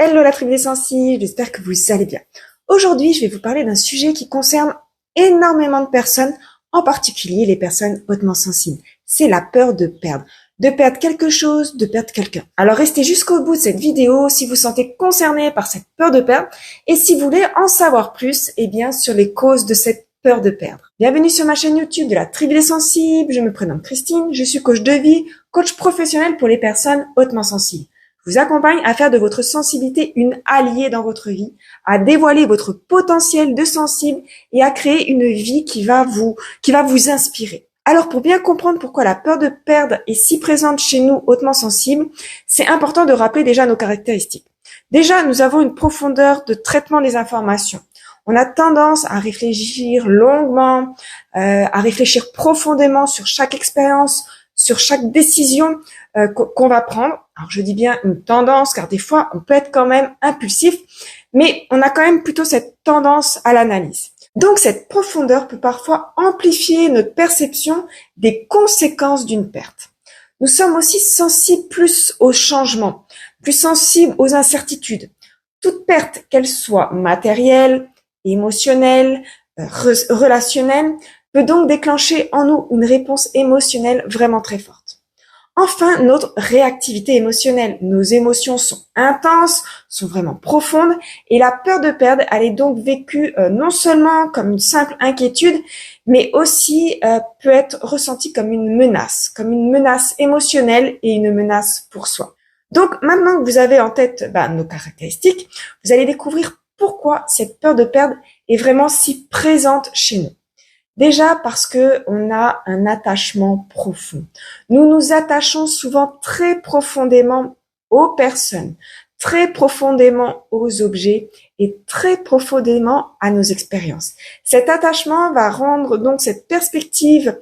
Hello la tribu des sensibles, j'espère que vous allez bien. Aujourd'hui, je vais vous parler d'un sujet qui concerne énormément de personnes, en particulier les personnes hautement sensibles. C'est la peur de perdre. De perdre quelque chose, de perdre quelqu'un. Alors restez jusqu'au bout de cette vidéo si vous sentez concerné par cette peur de perdre et si vous voulez en savoir plus, sur les causes de cette peur de perdre. Bienvenue sur ma chaîne YouTube de la tribu des sensibles, je me prénomme Christine, je suis coach de vie, coach professionnel pour les personnes hautement sensibles. Je vous accompagne à faire de votre sensibilité une alliée dans votre vie, à dévoiler votre potentiel de sensible et à créer une vie qui va vous inspirer. Alors, pour bien comprendre pourquoi la peur de perdre est si présente chez nous hautement sensibles, c'est important de rappeler déjà nos caractéristiques. Déjà, nous avons une profondeur de traitement des informations. On a tendance à réfléchir longuement, à réfléchir profondément sur chaque expérience, sur chaque décision qu'on va prendre. Alors je dis bien une tendance, car des fois on peut être quand même impulsif, mais on a quand même plutôt cette tendance à l'analyse. Donc cette profondeur peut parfois amplifier notre perception des conséquences d'une perte. Nous sommes aussi sensibles plus aux changements, plus sensibles aux incertitudes. Toute perte, qu'elle soit matérielle, émotionnelle, relationnelle, peut donc déclencher en nous une réponse émotionnelle vraiment très forte. Enfin, notre réactivité émotionnelle. Nos émotions sont intenses, sont vraiment profondes, et la peur de perdre, elle est donc vécue non seulement comme une simple inquiétude, mais aussi peut être ressentie comme une menace émotionnelle et une menace pour soi. Donc maintenant que vous avez en tête nos caractéristiques, vous allez découvrir pourquoi cette peur de perdre est vraiment si présente chez nous. Déjà parce que on a un attachement profond. Nous nous attachons souvent très profondément aux personnes, très profondément aux objets et très profondément à nos expériences. Cet attachement va rendre donc cette perspective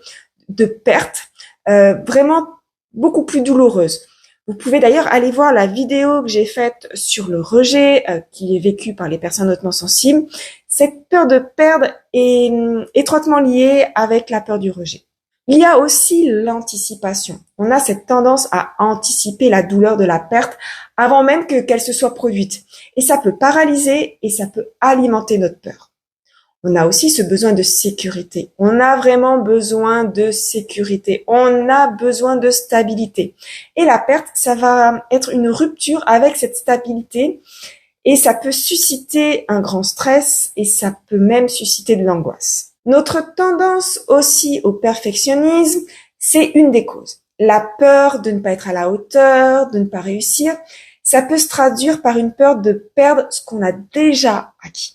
de perte vraiment beaucoup plus douloureuse. Vous pouvez d'ailleurs aller voir la vidéo que j'ai faite sur le rejet qui est vécu par les personnes hautement sensibles. Cette peur de perdre est étroitement liée avec la peur du rejet. Il y a aussi l'anticipation. On a cette tendance à anticiper la douleur de la perte avant même qu'elle se soit produite. Et ça peut paralyser et ça peut alimenter notre peur. On a aussi ce besoin de sécurité. On a vraiment besoin de sécurité. On a besoin de stabilité. Et la perte, ça va être une rupture avec cette stabilité et ça peut susciter un grand stress et ça peut même susciter de l'angoisse. Notre tendance aussi au perfectionnisme, c'est une des causes. La peur de ne pas être à la hauteur, de ne pas réussir, ça peut se traduire par une peur de perdre ce qu'on a déjà acquis.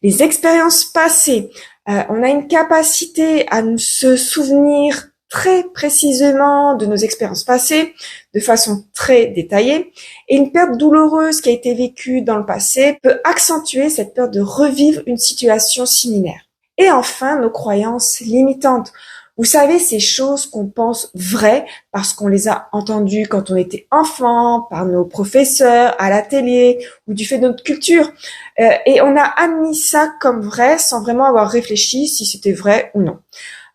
Les expériences passées, on a une capacité à nous se souvenir très précisément de nos expériences passées, de façon très détaillée, et une perte douloureuse qui a été vécue dans le passé peut accentuer cette peur de revivre une situation similaire. Et enfin, nos croyances limitantes. Vous savez, ces choses qu'on pense vraies parce qu'on les a entendues quand on était enfant, par nos professeurs, à la télé ou du fait de notre culture. Et on a admis ça comme vrai sans vraiment avoir réfléchi si c'était vrai ou non.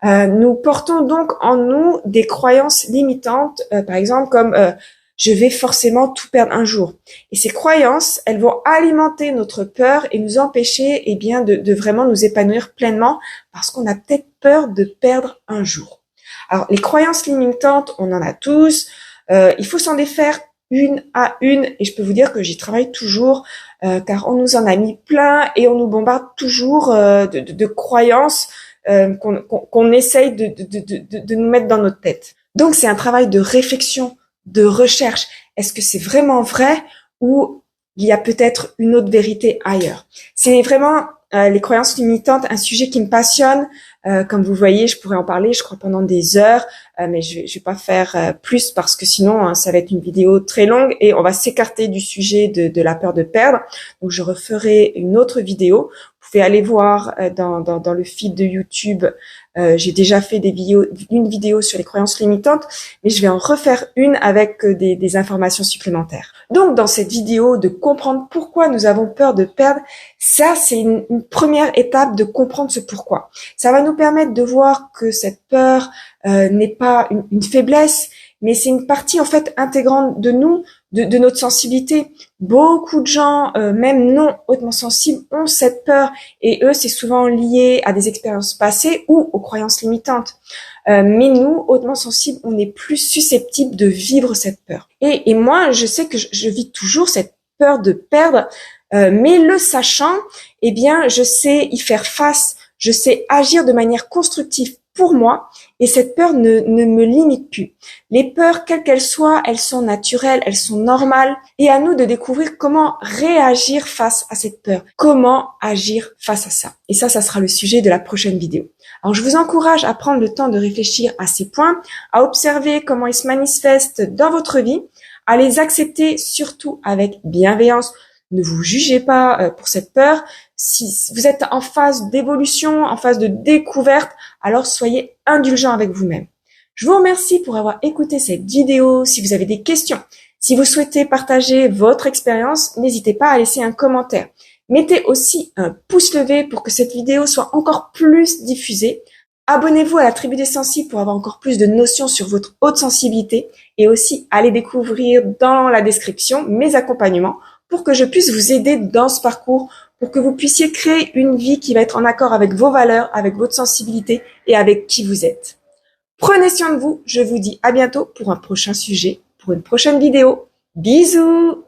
Nous portons donc en nous des croyances limitantes, par exemple comme je vais forcément tout perdre un jour. Et ces croyances, elles vont alimenter notre peur et nous empêcher de vraiment nous épanouir pleinement parce qu'on a peut-être peur de perdre un jour. Alors les croyances limitantes, on en a tous. Il faut s'en défaire une à une et je peux vous dire que j'y travaille toujours car on nous en a mis plein et on nous bombarde toujours de croyances qu'on essaye de nous mettre dans notre tête. Donc c'est un travail de réflexion, de recherche. Est-ce que c'est vraiment vrai ou il y a peut-être une autre vérité ailleurs? C'est vraiment les croyances limitantes, un sujet qui me passionne. Comme vous voyez, je pourrais en parler, je crois, pendant des heures, mais je vais pas faire plus parce que sinon, ça va être une vidéo très longue et on va s'écarter du sujet de la peur de perdre. Donc, je referai une autre vidéo. Vous pouvez aller voir dans le feed de YouTube. J'ai déjà fait une vidéo sur les croyances limitantes, mais je vais en refaire une avec des informations supplémentaires. Donc, dans cette vidéo, de comprendre pourquoi nous avons peur de perdre, ça, c'est une première étape de comprendre ce pourquoi. Ça va nous permettre de voir que cette peur n'est pas une faiblesse, mais c'est une partie en fait intégrante de nous de notre sensibilité. Beaucoup de gens, même non hautement sensibles, ont cette peur et eux, c'est souvent lié à des expériences passées ou aux croyances limitantes. Mais nous, hautement sensibles, on est plus susceptibles de vivre cette peur. Et moi, je sais que je vis toujours cette peur de perdre, mais le sachant, eh bien, je sais y faire face, je sais agir de manière constructive pour moi, et cette peur ne me limite plus. Les peurs, quelles qu'elles soient, elles sont naturelles, elles sont normales, et à nous de découvrir comment réagir face à cette peur, comment agir face à ça. Et ça sera le sujet de la prochaine vidéo. Alors, je vous encourage à prendre le temps de réfléchir à ces points, à observer comment ils se manifestent dans votre vie, à les accepter surtout avec bienveillance. Ne vous jugez pas pour cette peur. Si vous êtes en phase d'évolution, en phase de découverte, alors soyez indulgent avec vous-même. Je vous remercie pour avoir écouté cette vidéo. Si vous avez des questions, si vous souhaitez partager votre expérience, n'hésitez pas à laisser un commentaire. Mettez aussi un pouce levé pour que cette vidéo soit encore plus diffusée. Abonnez-vous à la Tribu des Sensibles pour avoir encore plus de notions sur votre haute sensibilité et aussi allez découvrir dans la description mes accompagnements pour que je puisse vous aider dans ce parcours, pour que vous puissiez créer une vie qui va être en accord avec vos valeurs, avec votre sensibilité et avec qui vous êtes. Prenez soin de vous, je vous dis à bientôt pour un prochain sujet, pour une prochaine vidéo. Bisous!